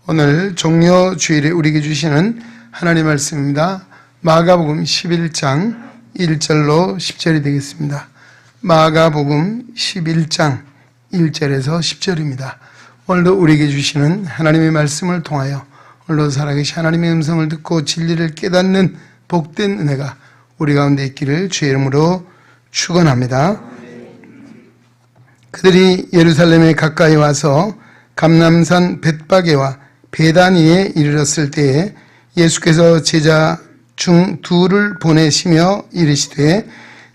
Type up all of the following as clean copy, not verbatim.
오늘 종려 주일에 우리에게 주시는 하나님의 말씀입니다. 마가복음 11장 1절로 10절이 되겠습니다. 마가복음 11장 1절에서 10절입니다. 오늘도 우리에게 주시는 하나님의 말씀을 통하여 오늘도 살아계신 하나님의 음성을 듣고 진리를 깨닫는 복된 은혜가 우리 가운데 있기를 주의 이름으로 축원합니다. 그들이 예루살렘에 가까이 와서 감람산 벳바게와 베다니에 이르렀을 때에 예수께서 제자 중 둘을 보내시며 이르시되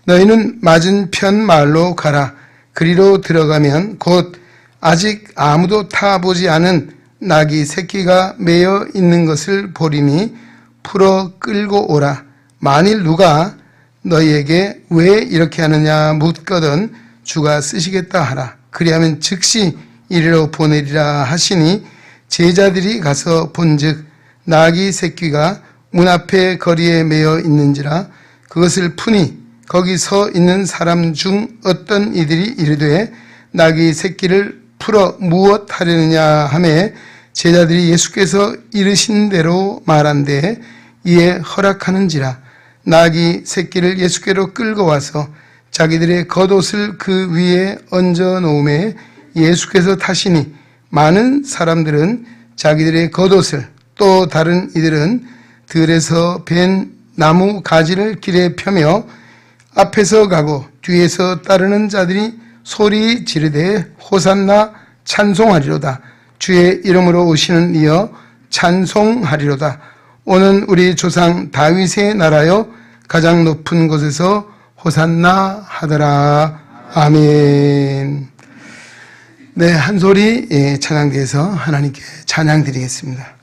너희는 맞은편 마을로 가라. 그리로 들어가면 곧 아직 아무도 타보지 않은 나귀 새끼가 매여 있는 것을 보리니 풀어 끌고 오라. 만일 누가 너희에게 왜 이렇게 하느냐 묻거든 주가 쓰시겠다 하라. 그리하면 즉시 이리로 보내리라 하시니 제자들이 가서 본즉 나귀 새끼가 문 앞에 거리에 매여 있는지라. 그것을 푸니 거기 서 있는 사람 중 어떤 이들이 이르되 나귀 새끼를 풀어 무엇 하려느냐 하매 제자들이 예수께서 이르신 대로 말한대 이에 허락하는지라. 나귀 새끼를 예수께로 끌고 와서 자기들의 겉옷을 그 위에 얹어 놓음에 예수께서 타시니 많은 사람들은 자기들의 겉옷을 또 다른 이들은 들에서 벤 나무 가지를 길에 펴며 앞에서 가고 뒤에서 따르는 자들이 소리 지르되 호산나 찬송하리로다. 주의 이름으로 오시는 이여 찬송하리로다. 오는 우리 조상 다윗의 나라여 가장 높은 곳에서 호산나 하더라. 아멘. 네, 한 소리 찬양대에서 하나님께 찬양 드리겠습니다.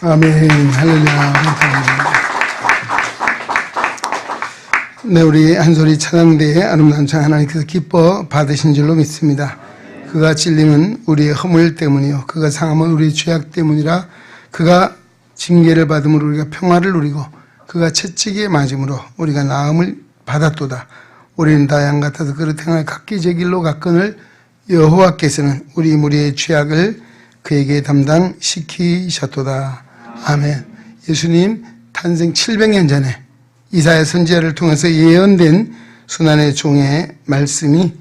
아멘. 할렐루야. 네, 우리 한소리 찬양대의 아름다운 찬양 하나님께서 기뻐 받으신 줄로 믿습니다. 그가 찔림은 우리의 허물 때문이요 그가 상함은 우리의 죄악 때문이라. 그가 징계를 받음으로 우리가 평화를 누리고 그가 채찍에 맞음으로 우리가 나음을 받았도다. 우리는 다 양 같아서 그릇 행하여 각기 제 길로 갔거늘 여호와께서는 우리 무리의 죄악을 그에게 담당시키셨도다. 아멘. 예수님 탄생 700년 전에 이사야 선지자를 통해서 예언된 순환의 종의 말씀이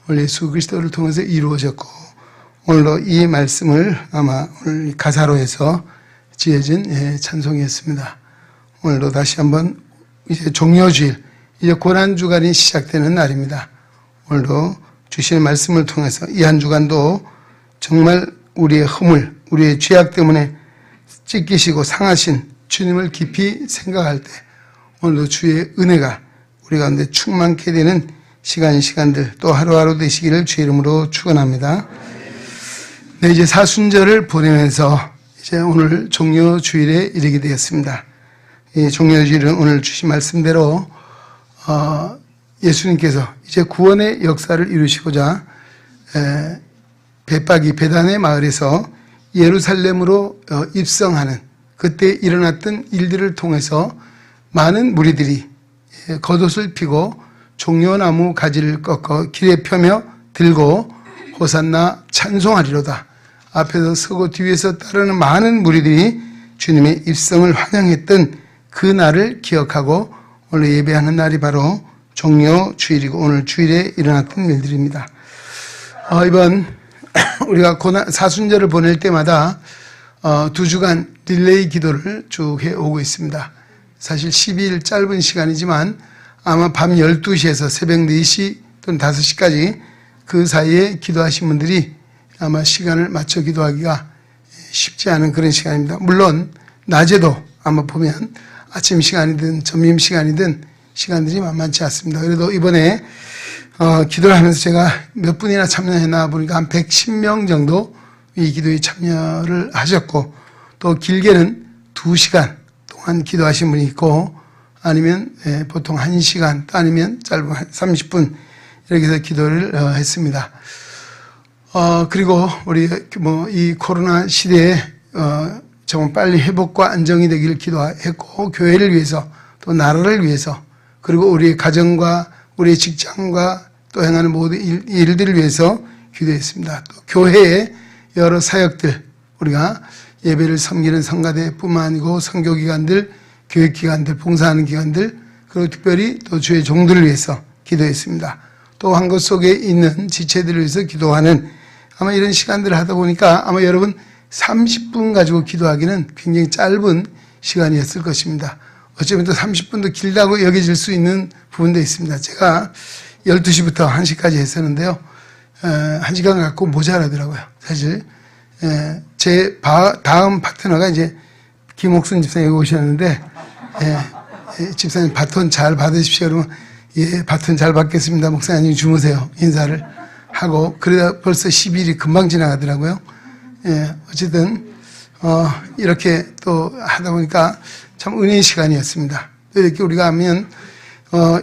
오늘 예수 그리스도를 통해서 이루어졌고, 오늘도 이 말씀을 아마 오늘 가사로 해서 지어진 찬송이었습니다. 오늘도 다시 한번 이제 종료주일, 이제 고난주간이 시작되는 날입니다. 오늘도 주시는 말씀을 통해서 이 한 주간도 정말 우리의 허물, 우리의 죄악 때문에 찢기시고 상하신 주님을 깊이 생각할 때 오늘도 주의 은혜가 우리 가운데 충만케 되는 시간들 또 하루하루 되시기를 주의 이름으로 축원합니다. 네, 이제 사순절을 보내면서 이제 오늘 종료주일에 이르게 되었습니다. 이 종료주일은 오늘 주신 말씀대로 예수님께서 이제 구원의 역사를 이루시고자 벳박이 베단의 마을에서 예루살렘으로 입성하는 그때 일어났던 일들을 통해서 많은 무리들이 겉옷을 피고 종려나무 가지를 꺾어 길에 펴며 들고 호산나 찬송하리로다. 앞에서 서고 뒤에서 따르는 많은 무리들이 주님의 입성을 환영했던 그 날을 기억하고 오늘 예배하는 날이 바로 종료주일이고 오늘 주일에 일어났던 일들입니다. 이번 우리가 사순절을 보낼 때마다 2주간 릴레이 기도를 쭉 해오고 있습니다. 사실 12일 짧은 시간이지만 아마 밤 12시에서 새벽 4시 또는 5시까지 그 사이에 기도하신 분들이 아마 시간을 맞춰 기도하기가 쉽지 않은 그런 시간입니다. 물론 낮에도 아마 보면 아침 시간이든 점심 시간이든 시간들이 만만치 않습니다. 그래도 이번에 기도를 하면서 제가 몇 분이나 참여했나 보니까 한 110명 정도 이 기도에 참여를 하셨고, 또 길게는 2시간 동안 기도하신 분이 있고, 아니면 보통 1시간 또 아니면 짧은 30분 이렇게 해서 기도를 했습니다. 그리고 우리 이 코로나 시대에 정말 빨리 회복과 안정이 되기를 기도했고, 교회를 위해서 또 나라를 위해서 그리고 우리의 가정과 우리의 직장과 또 행하는 모든 일들을 위해서 기도했습니다. 또 교회의 여러 사역들, 우리가 예배를 섬기는 성가대뿐만 아니고 선교기관들, 교육기관들, 봉사하는 기관들, 그리고 특별히 또 주의 종들을 위해서 기도했습니다. 또 한 것 속에 있는 지체들을 위해서 기도하는, 아마 이런 시간들을 하다 보니까 아마 여러분 30분 가지고 기도하기는 굉장히 짧은 시간이었을 것입니다. 어쩌면 또 30분도 길다고 여겨질 수 있는 부분도 있습니다. 제가 12시부터 1시까지 했었는데요. 1시간 갖고 모자라더라고요. 사실 제 다음 파트너가 이제 김옥순 집사님이 오셨는데, 집사님 바톤 잘 받으십시오. 그러면 예, 바톤 잘 받겠습니다. 목사님 주무세요. 인사를 하고, 그러다 벌써 10일이 금방 지나가더라고요. 어쨌든 이렇게 또 하다 보니까 참 은혜의 시간이었습니다. 또 이렇게 우리가 하면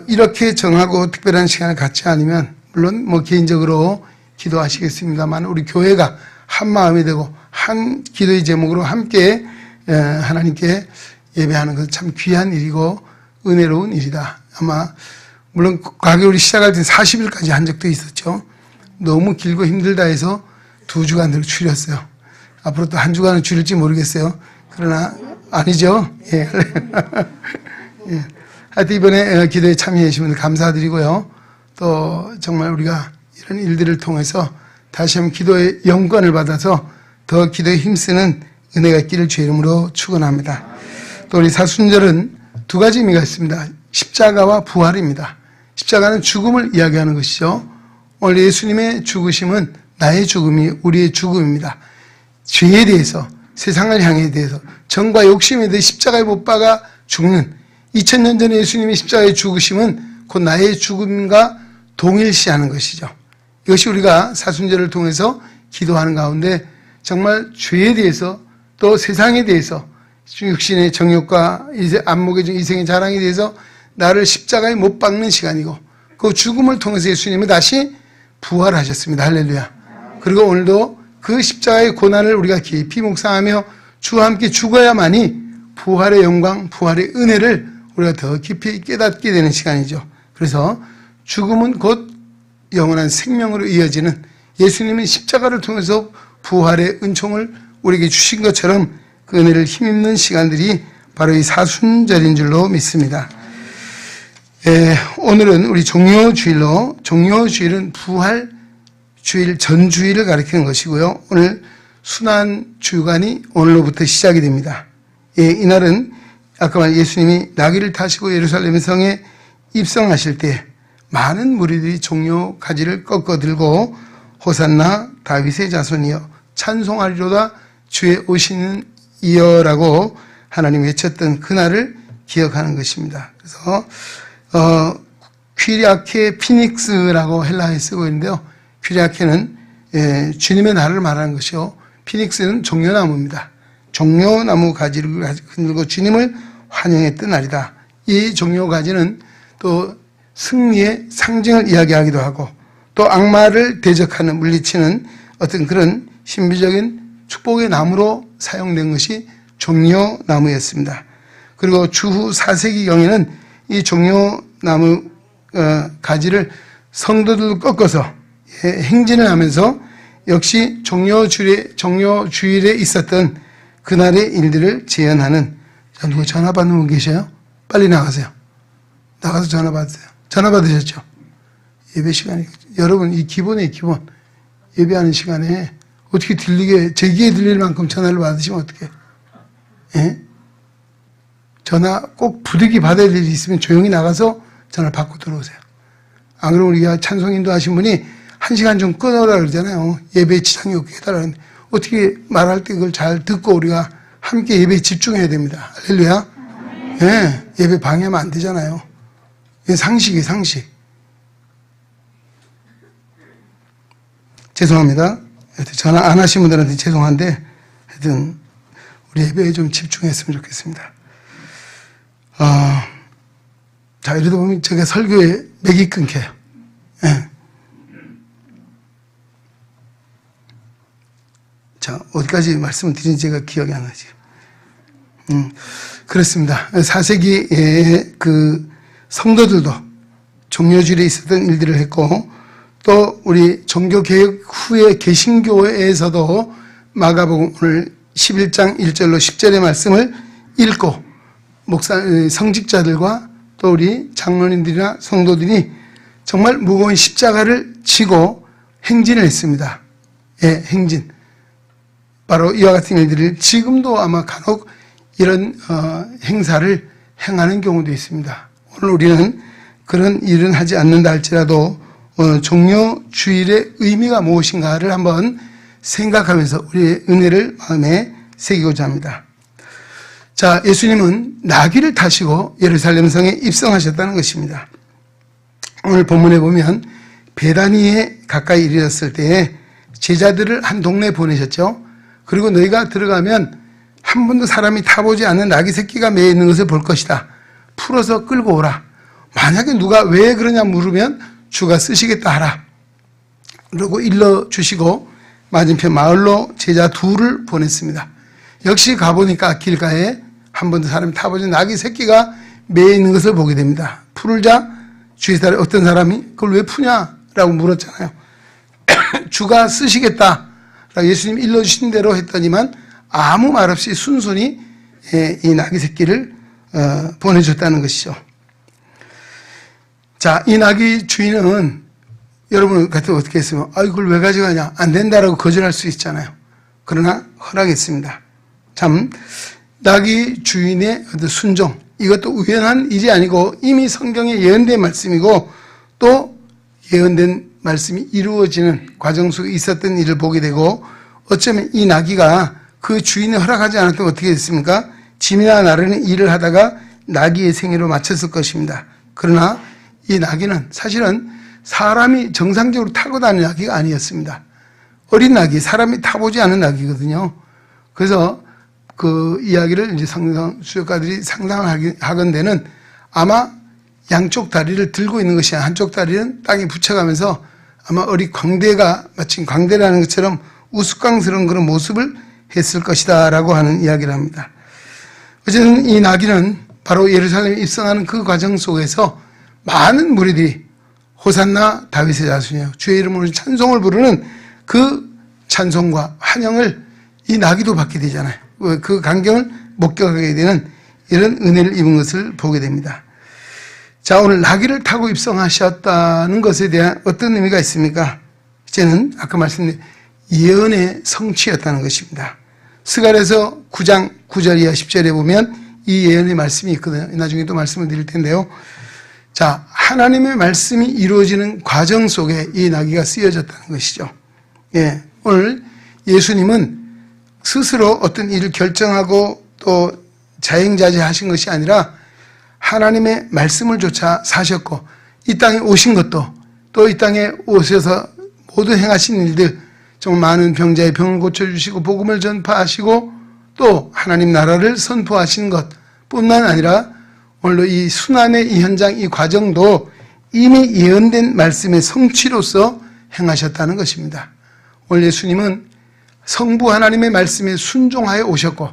이렇게 정하고 특별한 시간을 갖지 않으면, 물론 뭐 개인적으로 기도하시겠습니다만, 우리 교회가 한 마음이 되고 한 기도의 제목으로 함께 하나님께 예배하는 것은 참 귀한 일이고 은혜로운 일이다. 아마 물론 가게 우리 시작할 때 40일까지 한 적도 있었죠. 너무 길고 힘들다 해서 2주간으로 줄였어요. 앞으로 또 1주간을 줄일지 모르겠어요. 그러나 아니죠. 예. 예. 하여튼 이번에 기도에 참여해 주신 분들 감사드리고요. 또 정말 우리가 이런 일들을 통해서 다시 한번 기도의 영권을 받아서 더 기도에 힘쓰는 은혜가 있기를 주의 이름으로 축원합니다. 또 우리 사순절은 2가지 의미가 있습니다. 십자가와 부활입니다. 십자가는 죽음을 이야기하는 것이죠. 오늘 예수님의 죽으심은 나의 죽음이 우리의 죽음입니다. 죄에 대해서, 세상을 향해 대해서, 정과 욕심에 대해 십자가에 못 박아 죽는 2000년 전에 예수님의 십자가에 죽으심은 곧 나의 죽음과 동일시하는 것이죠. 이것이 우리가 사순절을 통해서 기도하는 가운데 정말 죄에 대해서 또 세상에 대해서 육신의 정욕과 안목의 이생의 자랑에 대해서 나를 십자가에 못 박는 시간이고 그 죽음을 통해서 예수님은 다시 부활하셨습니다. 할렐루야. 그리고 오늘도 그 십자가의 고난을 우리가 깊이 묵상하며 주와 함께 죽어야만이 부활의 영광, 부활의 은혜를 우리가 더 깊이 깨닫게 되는 시간이죠. 그래서 죽음은 곧 영원한 생명으로 이어지는 예수님은 십자가를 통해서 부활의 은총을 우리에게 주신 것처럼 그 은혜를 힘입는 시간들이 바로 이 사순절인 줄로 믿습니다. 오늘은 우리 종료주일로, 종료주일은 부활 주일 전주일을 가리키는 것이고요. 오늘 순환주간이 오늘로부터 시작이 됩니다. 이날은 아까 말 예수님이 나귀를 타시고 예루살렘 성에 입성하실 때 많은 무리들이 종려 가지를 꺾어 들고 호산나 다윗의 자손이여 찬송하리로다 주의 오시는 이여라고 하나님이 외쳤던 그날을 기억하는 것입니다. 그래서 퀴리아케 피닉스라고 헬라어에 쓰고 있는데요. 퀴리아케는 주님의 날을 말하는 것이요. 피닉스는 종려나무입니다. 종려나무 가지를 흔들고 주님을 환영했던 날이다. 이 종려가지는 또 승리의 상징을 이야기하기도 하고 또 악마를 대적하는 물리치는 어떤 그런 신비적인 축복의 나무로 사용된 것이 종려나무였습니다. 그리고 주후 4세기경에는 이 종려나무 가지를 성도들 꺾어서 행진을 하면서 역시 종료주일에 있었던 그날의 일들을 재현하는, 누구 전화 받는 분 계셔요? 빨리 나가세요. 나가서 전화 받으세요. 전화 받으셨죠? 예배 시간에. 여러분, 이 기본의 기본. 예배하는 시간에 어떻게 들리게, 제 귀에 들릴 만큼 전화를 받으시면 어떡해? 예? 전화 꼭 부득이 받아야 될 일이 있으면 조용히 나가서 전화를 받고 들어오세요. 안 그러면 우리가 찬송인도 하신 분이 1시간 좀 끊어라 그러잖아요. 예배에 지장이 없게 해달라는데 어떻게 말할 때 그걸 잘 듣고 우리가 함께 예배에 집중해야 됩니다. 할렐루야. 예, 예배 방해하면 안 되잖아요. 이게 상식이에요, 상식. 죄송합니다. 전화 안 하신 분들한테 죄송한데 하여튼 우리 예배에 좀 집중했으면 좋겠습니다. 자, 이러다 보면 제가 설교에 맥이 끊겨요. 예. 자, 어디까지 말씀을 드린지 제가 기억이 안 나지. 그렇습니다. 4세기에 그 성도들도 종료주일에 있었던 일들을 했고, 또 우리 종교개혁 후에 개신교회에서도 마가복음 오늘 11장 1절로 10절의 말씀을 읽고 성직자들과 또 우리 장로님들이나 성도들이 정말 무거운 십자가를 지고 행진을 했습니다. 예, 행진. 바로 이와 같은 일들을 지금도 아마 간혹 이런 행사를 행하는 경우도 있습니다. 오늘 우리는 그런 일은 하지 않는다 할지라도 종료주일의 의미가 무엇인가를 한번 생각하면서 우리의 은혜를 마음에 새기고자 합니다. 자, 예수님은 나귀를 타시고 예루살렘 성에 입성하셨다는 것입니다. 오늘 본문에 보면 베다니에 가까이 이르렀을 때에 제자들을 한 동네에 보내셨죠. 그리고 너희가 들어가면 한 번도 사람이 타보지 않는 나귀 새끼가 매여 있는 것을 볼 것이다. 풀어서 끌고 오라. 만약에 누가 왜 그러냐 물으면 주가 쓰시겠다 하라. 그리고 일러주시고 맞은편 마을로 제자 둘을 보냈습니다. 역시 가보니까 길가에 한 번도 사람이 타보지 나귀 새끼가 매여 있는 것을 보게 됩니다. 풀자 주의 사람 어떤 사람이 그걸 왜 푸냐라고 물었잖아요. 주가 쓰시겠다. 예수님 일러주신 대로 했더니만 아무 말 없이 순순히 이 나귀 새끼를 보내줬다는 것이죠. 자, 이 나귀 주인은 여러분 같으면 어떻게 했으면 이걸 왜 가져가냐 안 된다라고 거절할 수 있잖아요. 그러나 허락했습니다. 참 나귀 주인의 어떤 순종, 이것도 우연한 일이 아니고 이미 성경에 예언된 말씀이고 또 예언된 말씀이 이루어지는 과정 속에 있었던 일을 보게 되고, 어쩌면 이 나귀가 그 주인이 허락하지 않았다면 어떻게 됐습니까? 짐이나 나르는 일을 하다가 나귀의 생애로 마쳤을 것입니다. 그러나 이 나귀는 사실은 사람이 정상적으로 타고 다니는 나귀가 아니었습니다. 어린 나귀, 사람이 타보지 않은 나귀거든요. 그래서 그 이야기를 이제 수족가들이 상상을 하건대는 아마 양쪽 다리를 들고 있는 것이 한쪽 다리는 땅에 붙여가면서 아마 어리 광대가 마치 광대라는 것처럼 우스꽝스러운 그런 모습을 했을 것이다 라고 하는 이야기를 합니다. 어쨌든 이 나귀는 바로 예루살렘에 입성하는 그 과정 속에서 많은 무리들이 호산나 다윗의 자손이여 주의 이름으로 찬송을 부르는 그 찬송과 환영을 이 나귀도 받게 되잖아요. 그 광경을 목격하게 되는 이런 은혜를 입은 것을 보게 됩니다. 자, 오늘 나귀를 타고 입성하셨다는 것에 대한 어떤 의미가 있습니까? 이제는 아까 말씀드린 예언의 성취였다는 것입니다. 스가랴서 9장 9절 이하 10절에 보면 이 예언의 말씀이 있거든요. 나중에 또 말씀을 드릴 텐데요. 자, 하나님의 말씀이 이루어지는 과정 속에 이 나귀가 쓰여졌다는 것이죠. 예, 오늘 예수님은 스스로 어떤 일을 결정하고 또 자행자재하신 것이 아니라 하나님의 말씀을 조차 사셨고 이 땅에 오신 것도 또 이 땅에 오셔서 모든 행하신 일들 정말 많은 병자의 병을 고쳐주시고 복음을 전파하시고 또 하나님 나라를 선포하신 것뿐만 아니라 오늘도 이 순환의 이 현장 이 과정도 이미 예언된 말씀의 성취로서 행하셨다는 것입니다. 오늘 예수님은 성부 하나님의 말씀에 순종하여 오셨고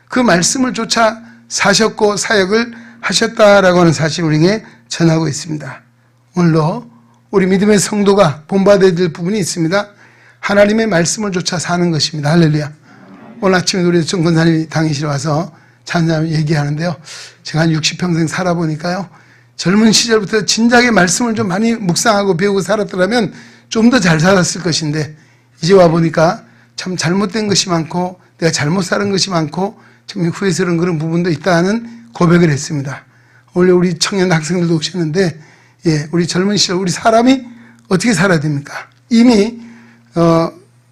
그 말씀을 조차 사셨고 사역을 하셨다라고 하는 사실을 우리에게 전하고 있습니다. 오늘도 우리 믿음의 성도가 본받아야 될 부분이 있습니다. 하나님의 말씀을 조차 사는 것입니다. 할렐루야. 오늘 아침에 우리 정권사님이 당일실에 와서 찬양을 얘기하는데요. 제가 한 60평생 살아보니까요. 젊은 시절부터 진작에 말씀을 좀 많이 묵상하고 배우고 살았더라면 좀 더 잘 살았을 것인데 이제 와보니까 참 잘못된 것이 많고 내가 잘못 살은 것이 많고 참 후회스러운 그런 부분도 있다는 고백을 했습니다. 원래 우리 청년 학생들도 오셨는데 예, 우리 젊은 시절 우리 사람이 어떻게 살아야 됩니까? 이미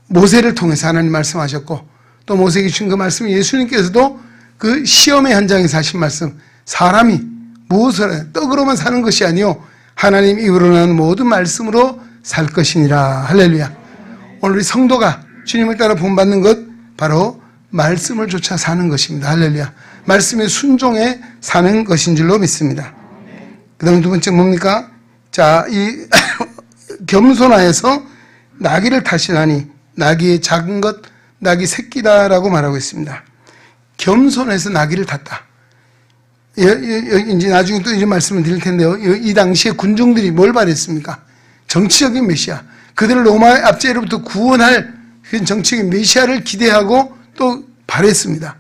모세를 통해서 하나님 말씀하셨고 또 모세에게 주신 그 말씀 예수님께서도 그 시험의 현장에서 하신 말씀 사람이 무엇을 떡으로만 사는 것이 아니요 하나님 입으로 나는 모든 말씀으로 살 것이니라. 할렐루야. 오늘 우리 성도가 주님을 따라 본받는 것 바로 말씀을 조차 사는 것입니다. 할렐루야. 말씀에 순종해 사는 것인 줄로 믿습니다. 그 다음 두 번째 뭡니까? 자, 이 겸손하여서 나귀를 타시나니 나귀의 작은 것 나귀 새끼다라고 말하고 있습니다. 겸손해서 나귀를 탔다. 이제 나중에 또 이런 말씀을 드릴 텐데요. 이 당시에 군중들이 뭘 바랬습니까? 정치적인 메시아. 그들을 로마의 압제로부터 구원할 정치적인 메시아를 기대하고 또 바랬습니다.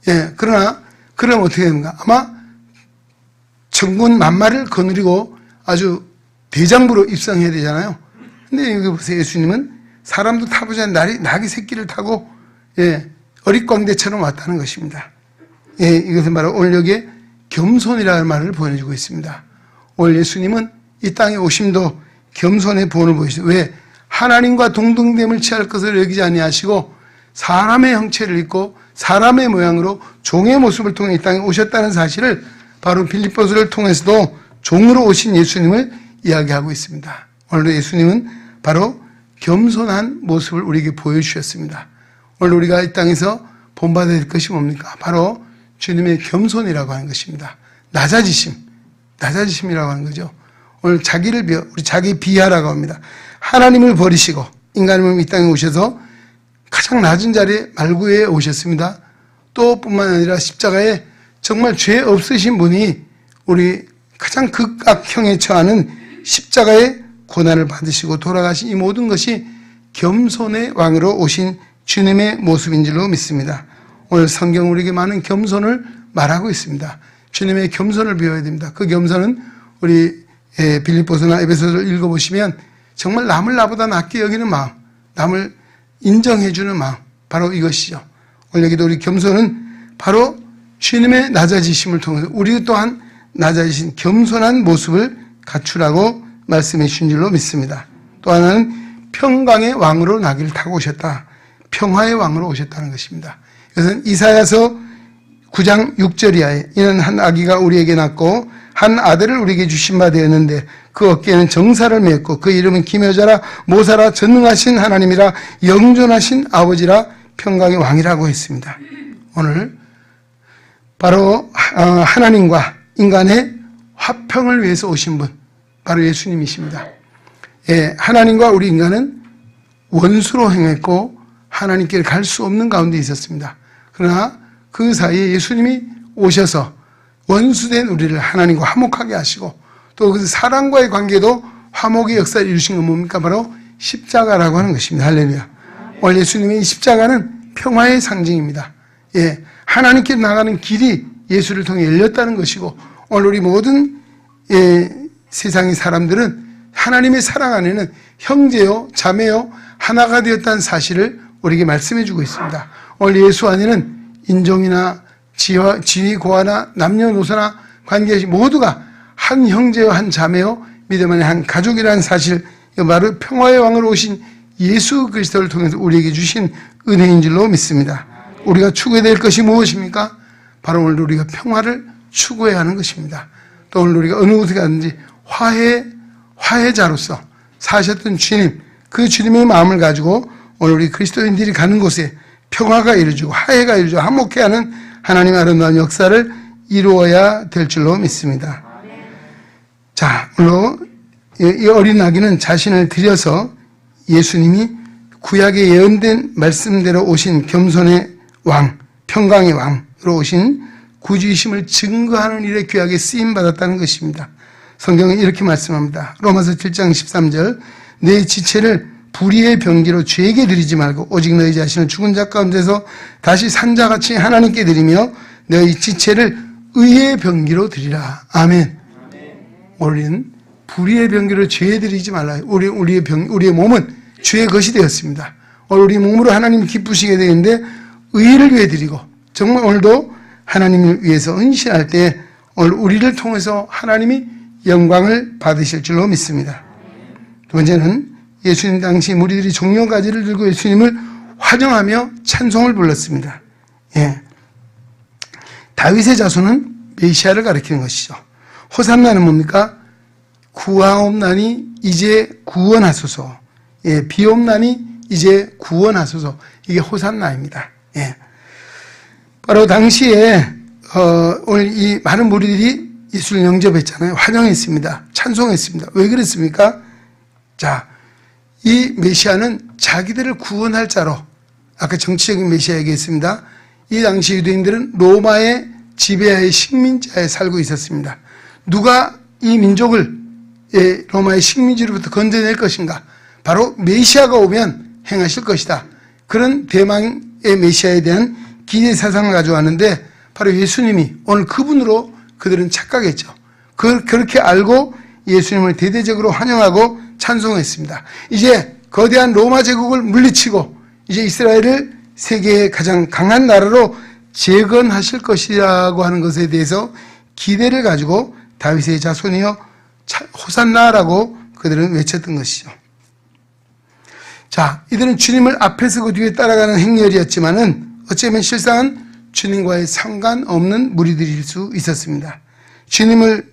예, 그러나 그럼 어떻게 됩니까? 아마 천군 만마를 거느리고 아주 대장부로 입성해야 되잖아요. 근데 여기 보세요. 예수님은 사람도 타보지 않은 나귀 새끼를 타고 예, 어릿광대처럼 왔다는 것입니다. 예, 이것은 바로 오늘 여기에 겸손이라는 말을 보여주고 있습니다. 오늘 예수님은 이 땅에 오심도 겸손의 본을 보이시죠. 왜? 하나님과 동등됨을 취할 것을 여기지 아니하시고 사람의 형체를 입고 사람의 모양으로 종의 모습을 통해 이 땅에 오셨다는 사실을 바로 빌립보서를 통해서도 종으로 오신 예수님을 이야기하고 있습니다. 오늘도 예수님은 바로 겸손한 모습을 우리에게 보여주셨습니다. 오늘 우리가 이 땅에서 본받아야 될 것이 뭡니까? 바로 주님의 겸손이라고 하는 것입니다. 낮아지심이라고 하는 거죠. 오늘 자기를 우리 자기 비하라고 합니다. 하나님을 버리시고 인간의 이 땅에 오셔서 가장 낮은 자리에 말구에 오셨습니다. 또 뿐만 아니라 십자가에 정말 죄 없으신 분이 우리 가장 극악형에 처하는 십자가의 고난을 받으시고 돌아가신 이 모든 것이 겸손의 왕으로 오신 주님의 모습인 줄로 믿습니다. 오늘 성경 우리에게 많은 겸손을 말하고 있습니다. 주님의 겸손을 배워야 됩니다. 그 겸손은 우리 빌립보서나 에베소서를 읽어보시면 정말 남을 나보다 낮게 여기는 마음, 남을 인정해주는 마음, 바로 이것이죠. 오늘 여기도 우리 겸손은 바로 주님의 낮아지심을 통해서 우리 또한 낮아지신 겸손한 모습을 갖추라고 말씀해 주신 줄로 믿습니다. 또 하나는 평강의 왕으로 나귀를 타고 오셨다. 평화의 왕으로 오셨다는 것입니다. 이것은 이사야서 9장 6절 이하에 이는 한 아기가 우리에게 낳고 한 아들을 우리에게 주신 바 되었는데 그 어깨에는 정사를 메었고 그 이름은 기묘자라 모사라 전능하신 하나님이라 영존하신 아버지라 평강의 왕이라고 했습니다. 오늘 바로 하나님과 인간의 화평을 위해서 오신 분, 바로 예수님이십니다. 예, 하나님과 우리 인간은 원수로 행했고 하나님께 갈 수 없는 가운데 있었습니다. 그러나 그 사이에 예수님이 오셔서 원수된 우리를 하나님과 화목하게 하시고 또 그 사랑과의 관계도 화목의 역사를 이루신 건 뭡니까? 바로 십자가라고 하는 것입니다. 할렐루야. 오늘 예수님의 십자가는 평화의 상징입니다. 예, 하나님께 나가는 길이 예수를 통해 열렸다는 것이고 오늘 우리 모든 세상의 사람들은 하나님의 사랑 안에는 형제요 자매요 하나가 되었다는 사실을 우리에게 말씀해 주고 있습니다. 오늘 예수 안에는 인종이나 지위 고하나 남녀노소나 관계없이 모두가 한 형제요 한 자매요 믿음 안에 한 가족이라는 사실, 바로 평화의 왕으로 오신 예수 그리스도를 통해서 우리에게 주신 은혜인 줄로 믿습니다. 우리가 추구해야 될 것이 무엇입니까? 바로 오늘 우리가 평화를 추구해야 하는 것입니다. 또 오늘 우리가 어느 곳에 가든지 화해자로서 사셨던 주님, 그 주님의 마음을 가지고 오늘 우리 그리스도인들이 가는 곳에 평화가 이루어지고 화해가 이루어지고 화목해 하는 하나님의 아름다운 역사를 이루어야 될 줄로 믿습니다. 자, 물론 이 어린 아기는 자신을 들여서 예수님이 구약에 예언된 말씀대로 오신 겸손의 왕, 평강의 왕으로 오신 구주이심을 증거하는 일에 귀하게 쓰임받았다는 것입니다. 성경은 이렇게 말씀합니다. 로마서 7장 13절, 내 지체를 불의의 병기로 죄에게 드리지 말고 오직 너희 자신을 죽은 자 가운데서 다시 산 자같이 하나님께 드리며 너희 지체를 의의 병기로 드리라. 아멘. 우리는 불의의 병기로 죄에 드리지 말라. 우리의 몸은 죄의 것이 되었습니다. 우리 몸으로 하나님 기쁘시게 되는데 의를 위해 드리고 정말 오늘도 하나님을 위해서 헌신할 때 오늘 우리를 통해서 하나님이 영광을 받으실 줄로 믿습니다. 두 번째는 예수님 당시 무리들이 종려가지를 들고 예수님을 환영하며 찬송을 불렀습니다. 예. 다윗의 자손은 메시아를 가리키는 것이죠. 호산나는 뭡니까? 구하옵나니 이제 구원하소서. 예, 비옵나니 이제 구원하소서. 이게 호산나입니다. 예. 바로 당시에 오늘 이 많은 무리들이 예수를 영접했잖아요. 환영했습니다. 찬송했습니다. 왜 그랬습니까? 자, 이 메시아는 자기들을 구원할 자로, 아까 정치적인 메시아 얘기했습니다. 이 당시 유대인들은 로마의 지배하에 식민지하에 살고 있었습니다. 누가 이 민족을 로마의 식민지로부터 건져낼 것인가? 바로 메시아가 오면 행하실 것이다. 그런 대망의 메시아에 대한 기대 사상을 가져왔는데 바로 예수님이 오늘 그분으로 그들은 착각했죠. 그렇게 알고 예수님을 대대적으로 환영하고 찬송했습니다. 이제 거대한 로마 제국을 물리치고 이제 이스라엘을 세계의 가장 강한 나라로 재건하실 것이라고 하는 것에 대해서 기대를 가지고 다윗의 자손이여 호산나라고 그들은 외쳤던 것이죠. 자, 이들은 주님을 앞에 서고 뒤에 따라가는 행렬이었지만은 어쩌면 실상은 주님과의 상관없는 무리들일 수 있었습니다. 주님을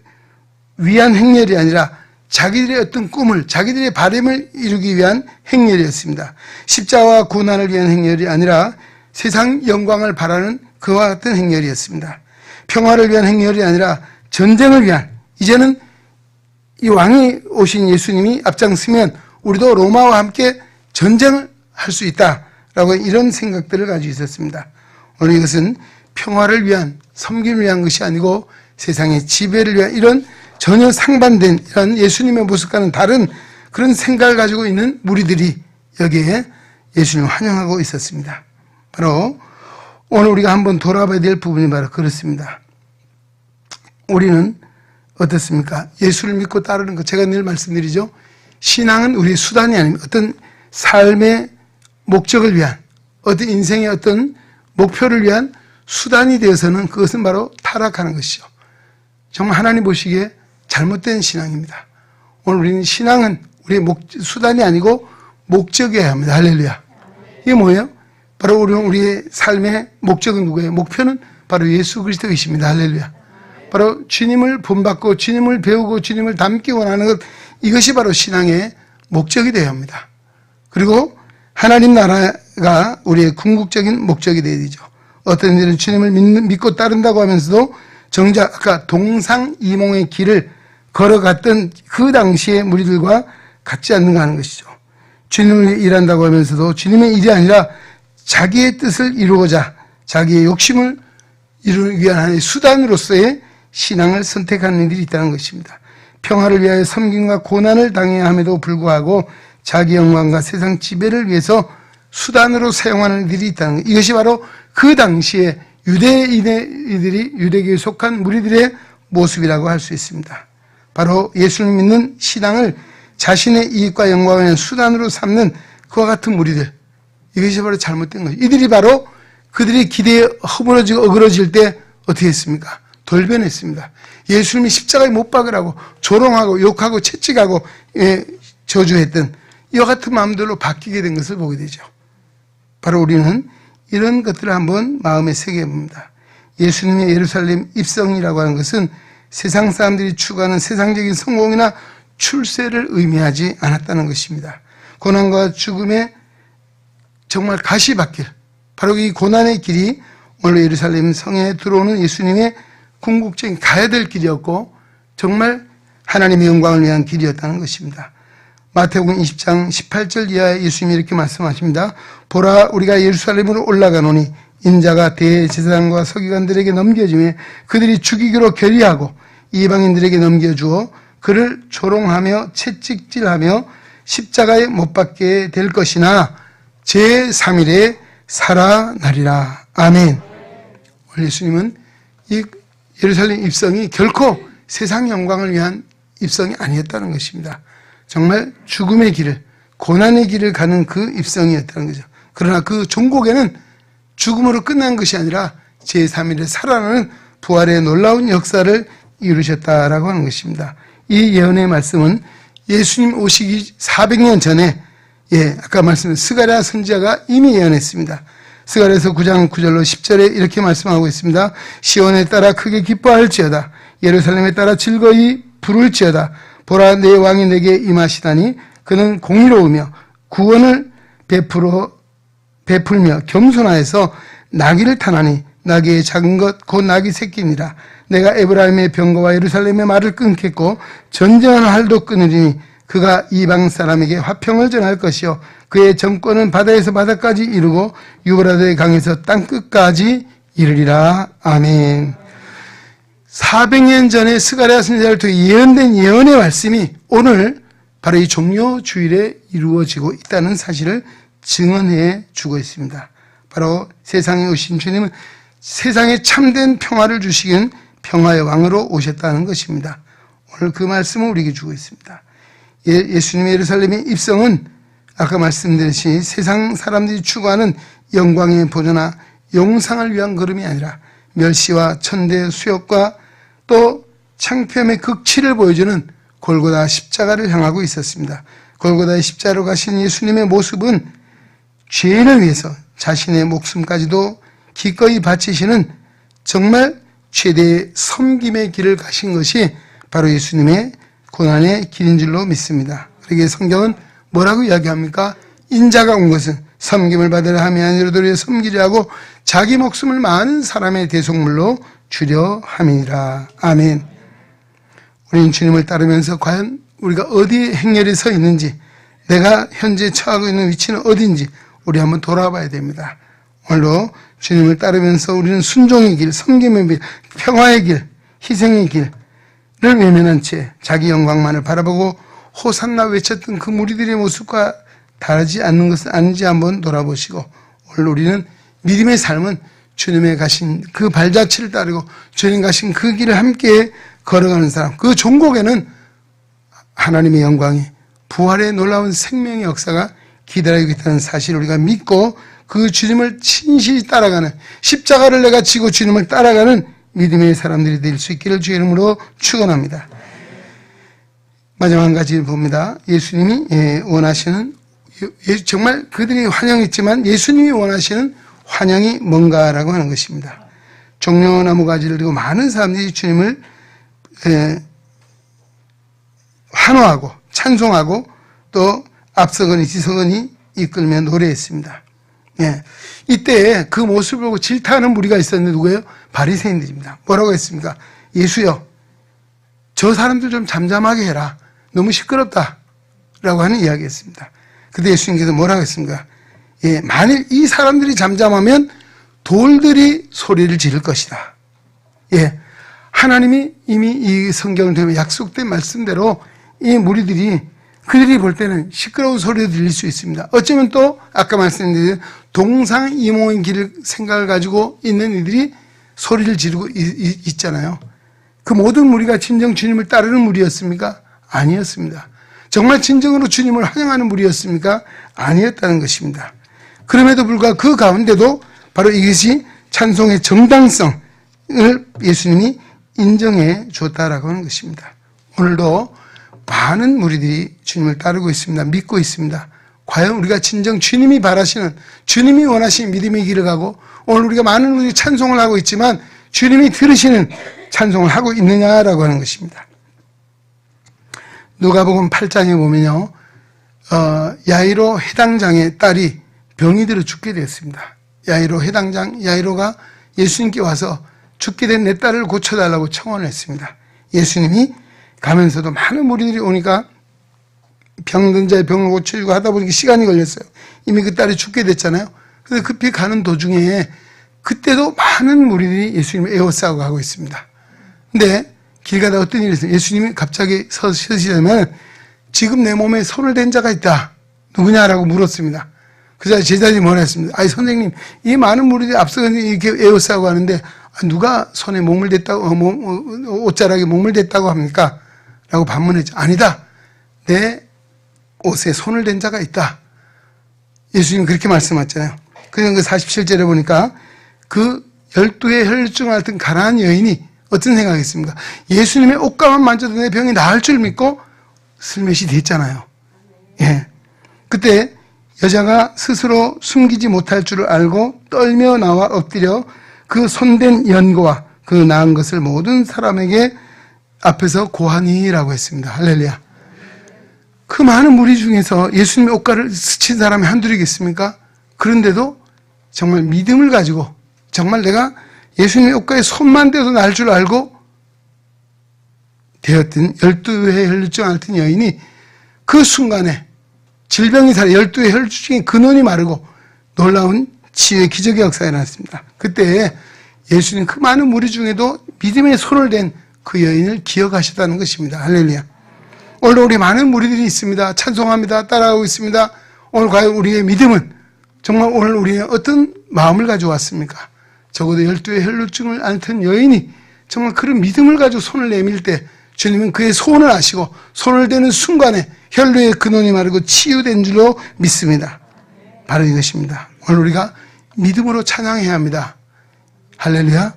위한 행렬이 아니라 자기들의 어떤 꿈을, 자기들의 바람을 이루기 위한 행렬이었습니다. 십자가와 고난을 위한 행렬이 아니라 세상 영광을 바라는 그와 같은 행렬이었습니다. 평화를 위한 행렬이 아니라 전쟁을 위한, 이제는 이 왕이 오신 예수님이 앞장서면 우리도 로마와 함께 전쟁을 할 수 있다라고 이런 생각들을 가지고 있었습니다. 오늘 이것은 평화를 위한, 섬김을 위한 것이 아니고 세상의 지배를 위한 이런 전혀 상반된 이런 예수님의 모습과는 다른 그런 생각을 가지고 있는 무리들이 여기에 예수님을 환영하고 있었습니다. 바로 오늘 우리가 한번 돌아봐야 될 부분이 바로 그렇습니다. 우리는 어떻습니까? 예수를 믿고 따르는 것, 제가 늘 말씀드리죠. 신앙은 우리의 수단이 아닙니다. 어떤 삶의 목적을 위한, 어떤 인생의 어떤 목표를 위한 수단이 되어서는 그것은 바로 타락하는 것이죠. 정말 하나님 보시기에 잘못된 신앙입니다. 오늘 우리는 신앙은 우리의 수단이 아니고 목적이어야 합니다. 할렐루야. 이게 뭐예요? 바로 우리의 삶의 목적은 누구예요? 목표는 바로 예수 그리스도이십니다. 할렐루야. 바로 주님을 본받고 주님을 배우고 주님을 닮기 원하는 것, 이것이 바로 신앙의 목적이 되어야 합니다. 그리고 하나님 나라가 우리의 궁극적인 목적이 되어야 되죠. 어떤 이들은 주님을 믿고 따른다고 하면서도 정작 아까 동상이몽의 길을 걸어갔던 그 당시의 무리들과 같지 않는가 하는 것이죠. 주님을 위해 일한다고 하면서도 주님의 일이 아니라 자기의 뜻을 이루고자 자기의 욕심을 이루기 위한 하나의 수단으로서의 신앙을 선택하는 이들이 있다는 것입니다. 평화를 위하여 섬김과 고난을 당해야 함에도 불구하고 자기 영광과 세상 지배를 위해서 수단으로 사용하는 이들이 있다는 것. 이것이 바로 그 당시에 유대인들이 유대교에 속한 무리들의 모습이라고 할 수 있습니다. 바로 예수를 믿는 신앙을 자신의 이익과 영광을 위한 수단으로 삼는 그와 같은 무리들. 이것이 바로 잘못된 거죠. 이들이 바로 그들의 기대에 허물어지고 어그러질 때 어떻게 했습니까? 돌변했습니다. 예수님이 십자가에 못 박으라고 조롱하고 욕하고 채찍하고 저주했던 이와 같은 마음들로 바뀌게 된 것을 보게 되죠. 바로 우리는 이런 것들을 한번 마음에 새겨 봅니다. 예수님의 예루살렘 입성이라고 하는 것은 세상 사람들이 추구하는 세상적인 성공이나 출세를 의미하지 않았다는 것입니다. 고난과 죽음의 정말 가시밭길, 바로 이 고난의 길이 오늘 예루살렘 성에 들어오는 예수님의 궁극적인 가야 될 길이었고 정말 하나님의 영광을 위한 길이었다는 것입니다. 마태복음 20장 18절 이하에 예수님이 이렇게 말씀하십니다. 보라, 우리가 예루살렘으로 올라가노니 인자가 대제사장과 서기관들에게 넘겨지며 그들이 죽이기로 결의하고 이방인들에게 넘겨주어 그를 조롱하며 채찍질하며 십자가에 못 박게 될 것이나 제3일에 살아나리라. 아멘. 오늘 예수님은 이 예루살렘 입성이 결코 세상 영광을 위한 입성이 아니었다는 것입니다. 정말 죽음의 길을, 고난의 길을 가는 그 입성이었다는 거죠. 그러나 그 종곡에는 죽음으로 끝난 것이 아니라 제3일에 살아나는 부활의 놀라운 역사를 이루셨다라고 하는 것입니다. 이 예언의 말씀은 예수님 오시기 400년 전에 아까 말씀드린 스가랴 선지자가 이미 예언했습니다. 스가랴서 9장 9절로 10절에 이렇게 말씀하고 있습니다. 시온에 따라 크게 기뻐할지어다. 예루살렘에 따라 즐거이 부를지어다. 보라, 내 왕이 내게 임하시다니 그는 공의로우며 구원을 베풀며 겸손하여서 나귀를 타나니 나귀의 작은 것 곧 나귀 새끼니라. 내가 에브라임의 병거와 예루살렘의 말을 끊겠고 전쟁하는 활도 끊으리니 그가 이방 사람에게 화평을 전할 것이요 그의 정권은 바다에서 바다까지 이르고 유브라데의 강에서 땅끝까지 이르리라. 아멘. 400년 전에 스가랴 선지자를 통해 예언된 예언의 말씀이 오늘 바로 이 종료 주일에 이루어지고 있다는 사실을 증언해 주고 있습니다. 바로 세상에 오신 주님은 세상에 참된 평화를 주시긴 평화의 왕으로 오셨다는 것입니다. 오늘 그 말씀을 우리에게 주고 있습니다. 예수님의 예루살렘의 입성은 아까 말씀드렸듯이 세상 사람들이 추구하는 영광의 보존나 용상을 위한 걸음이 아니라 멸시와 천대 수욕과 또 창피함의 극치를 보여주는 골고다 십자가를 향하고 있었습니다. 골고다의 십자가로 가신 예수님의 모습은 죄인을 위해서 자신의 목숨까지도 기꺼이 바치시는 정말 최대의 섬김의 길을 가신 것이 바로 예수님의 고난의 길인 줄로 믿습니다. 그러기에 성경은 뭐라고 이야기합니까? 인자가 온 것은 섬김을 받으려 함이 아니라 도리어 섬기려 하고 자기 목숨을 많은 사람의 대속물로 주려 함이니라. 아멘. 우리는 주님을 따르면서 과연 우리가 어디에 행렬에 서 있는지, 내가 현재 처하고 있는 위치는 어디인지 우리 한번 돌아봐야 됩니다. 오늘도 주님을 따르면서 우리는 순종의 길, 섬김의 길, 평화의 길, 희생의 길을 외면한 채 자기 영광만을 바라보고 호산나 외쳤던 그 무리들의 모습과 다르지 않는 것은 아닌지 한번 돌아보시고, 오늘 우리는 믿음의 삶은 주님의 가신 그 발자취를 따르고 주님 가신 그 길을 함께 걸어가는 사람, 그 종곡에는 하나님의 영광이, 부활의 놀라운 생명의 역사가 기다리고 있다는 사실을 우리가 믿고 그 주님을 진실히 따라가는, 십자가를 내가 지고 주님을 따라가는 믿음의 사람들이 될 수 있기를 주의 이름으로 축원합니다. 마지막 한 가지 봅니다. 예수님이 원하시는, 정말 그들이 환영했지만 예수님이 원하시는 환영이 뭔가라고 하는 것입니다. 종려나무 가지를 들고 많은 사람들이 주님을 환호하고 찬송하고 또 앞서거니 뒤서거니 이끌며 노래했습니다. 예. 이때 그 모습을 보고 질타하는 무리가 있었는데 누구예요? 바리새인들입니다. 뭐라고 했습니까? 예수여, 저 사람들 좀 잠잠하게 해라. 너무 시끄럽다. 라고 하는 이야기였습니다. 그때 예수님께서 뭐라고 했습니까? 예, 만일 이 사람들이 잠잠하면 돌들이 소리를 지를 것이다. 예, 하나님이 이미 이 성경을 통해 약속된 말씀대로 이 무리들이 그들이 볼 때는 시끄러운 소리도 들릴 수 있습니다. 어쩌면 또 아까 말씀드린 동상이몽인 길을 생각을 가지고 있는 이들이 소리를 지르고 있잖아요. 그 모든 무리가 진정 주님을 따르는 무리였습니까? 아니었습니다. 정말 진정으로 주님을 환영하는 무리였습니까? 아니었다는 것입니다. 그럼에도 불구하고 그 가운데도 바로 이것이 찬송의 정당성을 예수님이 인정해 줬다라고 하는 것입니다. 오늘도 많은 무리들이 주님을 따르고 있습니다. 믿고 있습니다. 과연 우리가 진정 주님이 바라시는, 주님이 원하시는 믿음의 길을 가고, 오늘 우리가 많은 분들이 찬송을 하고 있지만 주님이 들으시는 찬송을 하고 있느냐라고 하는 것입니다. 누가복음 8장에 보면요, 야이로 해당장의 딸이 병이 들어 죽게 되었습니다. 야이로 해당장, 야이로가 예수님께 와서 죽게 된 내 딸을 고쳐달라고 청원을 했습니다. 예수님이 가면서도 많은 무리들이 오니까 병든 자의 병을 고쳐주고 하다 보니까 시간이 걸렸어요. 이미 그 딸이 죽게 됐잖아요. 그래서 급히 가는 도중에 그때도 많은 무리들이 예수님을 에워싸고 가고 있습니다. 근데 길 가다 어떤 일이 있어요? 예수님이 갑자기 서시려면 지금 내 몸에 손을 댄 자가 있다. 누구냐라고 물었습니다. 그래서 제자들이 뭐라 했습니다. 아니 선생님, 이 많은 무리들이 앞서서 이렇게 에워싸고 하는데 누가 손에 몸을 댔다고, 옷자락에 몸을 댔다고 합니까? 라고 반문했죠. 아니다. 내 옷에 손을 댄 자가 있다. 예수님 그렇게 말씀하셨잖아요. 그냥 그 47절에 보니까 그 12의 혈루증을 앓던 가난한 여인이 어떤 생각했습니까? 예수님의 옷가만 만져도 내 병이 나을 줄 믿고 슬맷이 됐잖아요. 예. 그때 여자가 스스로 숨기지 못할 줄을 알고 떨며 나와 엎드려 그 손댄 연고와 그 나은 것을 모든 사람에게 앞에서 고하니라고 했습니다. 할렐루야. 그 많은 무리 중에서 예수님의 옷가를 스친 사람이 한둘이겠습니까? 그런데도 정말 믿음을 가지고 정말 내가 예수님의 옷가에 손만 대도 날 줄 알고 되었던 12회 혈루증 앓던 여인이 그 순간에 질병이 살아 12회 혈루증의 근원이 마르고 놀라운 치유의 기적의 역사가 일어났습니다. 그때 예수님 그 많은 무리 중에도 믿음의 손을 댄 그 여인을 기억하셨다는 것입니다. 할렐루야. 오늘 우리 많은 무리들이 있습니다. 찬송합니다. 따라가고 있습니다. 오늘 과연 우리의 믿음은 정말 오늘 우리의 어떤 마음을 가지고 왔습니까? 적어도 12의 혈루증을 앓던 여인이 정말 그런 믿음을 가지고 손을 내밀 때 주님은 그의 소원을 아시고 손을 대는 순간에 혈루의 근원이 마르고 치유된 줄로 믿습니다. 바로 이것입니다. 오늘 우리가 믿음으로 찬양해야 합니다. 할렐루야.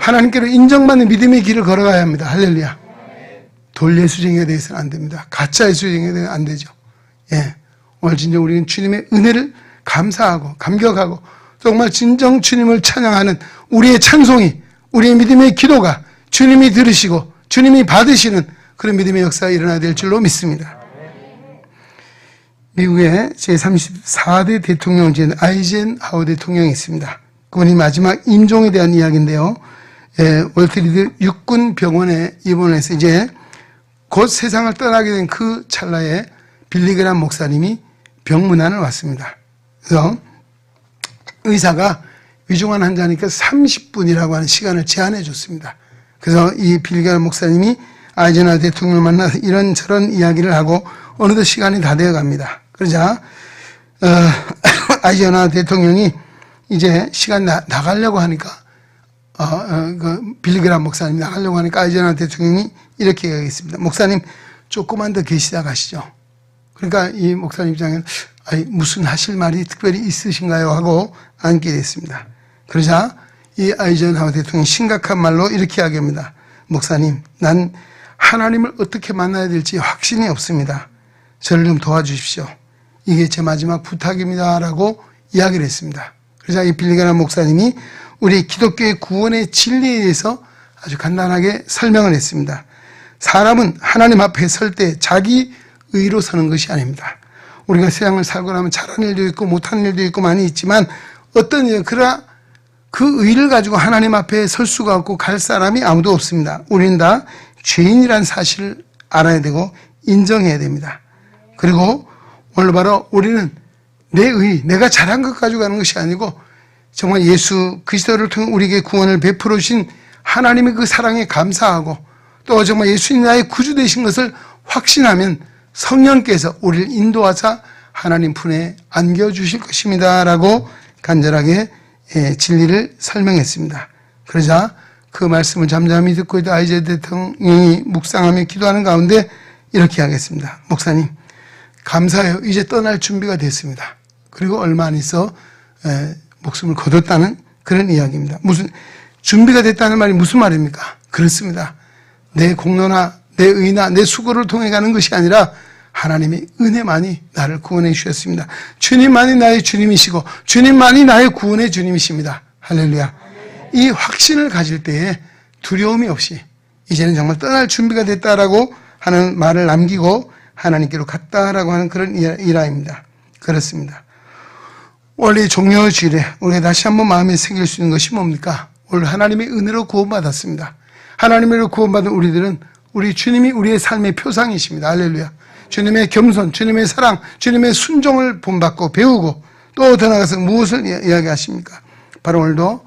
하나님께로 인정받는 믿음의 길을 걸어가야 합니다. 할렐루야. 돌예수쟁이가 되어서는 안 됩니다. 가짜 예수쟁이가 되어서는 안 되죠. 예. 오늘 진정 우리는 주님의 은혜를 감사하고 감격하고 정말 진정 주님을 찬양하는 우리의 찬송이, 우리의 믿음의 기도가 주님이 들으시고 주님이 받으시는 그런 믿음의 역사가 일어나야 될 줄로 믿습니다. 미국의 제34대 대통령 중 아이젠하워 대통령이 있습니다. 그분이 마지막 임종에 대한 이야기인데요. 월트리드 육군 병원에 입원해서 이제 곧 세상을 떠나게 된 그 찰나에 빌리그람 목사님이 병문안을 왔습니다. 그래서 의사가 위중한 환자니까 30분이라고 하는 시간을 제한해 줬습니다. 그래서 이 빌리그람 목사님이 아이젠하워 대통령을 만나서 이런저런 이야기를 하고 어느덧 시간이 다 되어 갑니다. 그러자 아이젠하워 대통령이 이제 시간 나가려고 하니까 그 빌리그람 목사님이 나가려고 하니까 아이젠하워 대통령이 이렇게 얘기했습니다. 목사님 조금만 더 계시다 가시죠. 그러니까 이 목사님 입장에는 무슨 하실 말이 특별히 있으신가요? 하고 앉게 됐습니다. 그러자 이 아이젠하워 대통령이 심각한 말로 이렇게 이야기합니다. 목사님, 난 하나님을 어떻게 만나야 될지 확신이 없습니다. 저를 좀 도와주십시오. 이게 제 마지막 부탁입니다. 라고 이야기를 했습니다. 그러자 이 빌리그람 목사님이 우리 기독교의 구원의 진리에 대해서 아주 간단하게 설명을 했습니다. 사람은 하나님 앞에 설 때 자기 의로 서는 것이 아닙니다. 우리가 세상을 살고 나면 잘하는 일도 있고 못하는 일도 있고 많이 있지만 어떤 일, 그러나 그 의를 가지고 하나님 앞에 설 수가 없고 갈 사람이 아무도 없습니다. 우리는 다 죄인이라는 사실을 알아야 되고 인정해야 됩니다. 그리고 오늘 바로 우리는 내 의, 내가 잘한 것 가지고 가는 것이 아니고 정말 예수 그리스도를 통해 우리에게 구원을 베풀어 주신 하나님의 그 사랑에 감사하고 또 정말 예수님 나의 구주 되신 것을 확신하면 성령께서 우리를 인도하사 하나님 품에 안겨주실 것입니다 라고 간절하게 진리를 설명했습니다. 그러자 그 말씀을 잠잠히 듣고 있던 아이제 대통령이 묵상하며 기도하는 가운데 이렇게 하겠습니다. 목사님 감사해요. 이제 떠날 준비가 됐습니다. 그리고 얼마 안 있어 목숨을 거뒀다는 그런 이야기입니다. 무슨 준비가 됐다는 말이 무슨 말입니까? 그렇습니다. 내 공로나 내 의나 내 수고를 통해 가는 것이 아니라 하나님의 은혜만이 나를 구원해 주셨습니다. 주님만이 나의 주님이시고 주님만이 나의 구원의 주님이십니다. 할렐루야. 이 확신을 가질 때에 두려움이 없이 이제는 정말 떠날 준비가 됐다라고 하는 말을 남기고 하나님께로 갔다라고 하는 그런 일화입니다. 그렇습니다. 원래 종려주일에 우리가 다시 한번 마음에 새길 수 있는 것이 뭡니까? 오늘 하나님의 은혜로 구원받았습니다. 하나님으로 구원받은 우리들은 우리 주님이 우리의 삶의 표상이십니다. 할렐루야. 주님의 겸손, 주님의 사랑, 주님의 순종을 본받고 배우고 또 더 나아가서 무엇을 이야기하십니까? 바로 오늘도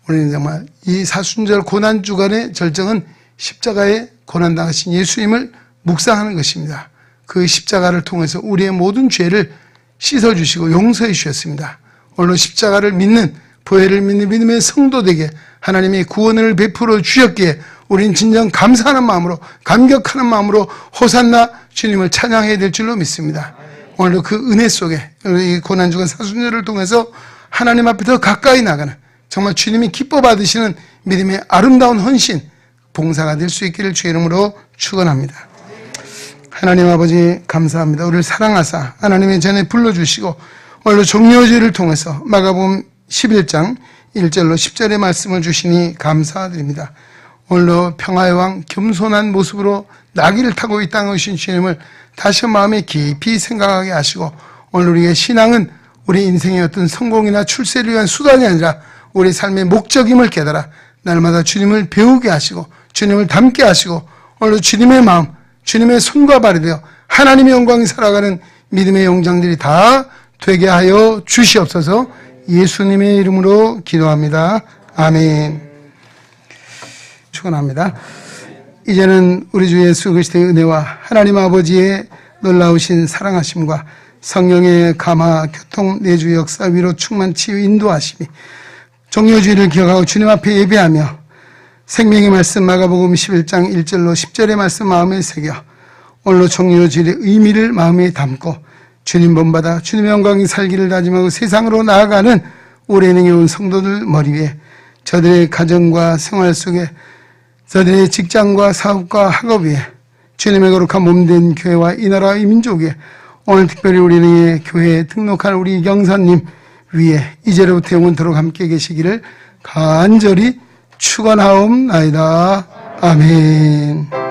우리는 정말 이 사순절 고난주간의 절정은 십자가에 고난당하신 예수님을 묵상하는 것입니다. 그 십자가를 통해서 우리의 모든 죄를 씻어주시고 용서해 주셨습니다. 오늘 십자가를 믿는, 보혈을 믿는 믿음의 성도되게 하나님의 구원을 베풀어 주셨기에 우리는 진정 감사하는 마음으로, 감격하는 마음으로 호산나 주님을 찬양해야 될 줄로 믿습니다. 오늘도 그 은혜 속에 이 고난주간 사순절을 통해서 하나님 앞에 더 가까이 나가는 정말 주님이 기뻐 받으시는 믿음의 아름다운 헌신, 봉사가 될 수 있기를 주의 이름으로 축원합니다. 하나님 아버지 감사합니다. 우리를 사랑하사 하나님의 전에 불러주시고 오늘 종려주의를 통해서 마가복음 11장 1절로 10절의 말씀을 주시니 감사드립니다. 오늘도 평화의 왕 겸손한 모습으로 나귀를 타고 이 땅에 오신 주님을 다시 마음에 깊이 생각하게 하시고 오늘 우리의 신앙은 우리 인생의 어떤 성공이나 출세를 위한 수단이 아니라 우리 삶의 목적임을 깨달아 날마다 주님을 배우게 하시고 주님을 닮게 하시고 오늘도 주님의 마음, 주님의 손과 발이 되어 하나님의 영광이 살아가는 믿음의 용장들이 다 되게 하여 주시옵소서. 예수님의 이름으로 기도합니다. 아멘. 축원합니다. 이제는 우리 주 예수 그리스도의 은혜와 하나님 아버지의 놀라우신 사랑하심과 성령의 감화, 교통, 내주 역사 위로 충만 치유 인도하심이 종려주의를 기억하고 주님 앞에 예배하며 생명의 말씀 마가복음 11장 1절로 10절의 말씀 마음에 새겨 오늘로 종려주일의 의미를 마음에 담고 주님 본받아 주님의 영광이 살기를 다짐하고 세상으로 나아가는 올해능에 온 성도들 머리 위에 저들의 가정과 생활 속에 저들의 직장과 사업과 학업 위에 주님의 거룩한 몸된 교회와 이 나라 이 민족 위에 오늘 특별히 우리의 교회에 등록할 우리 경사님 위에 이제로부터 영원토록 함께 계시기를 간절히 축원하옵나이다. 아멘.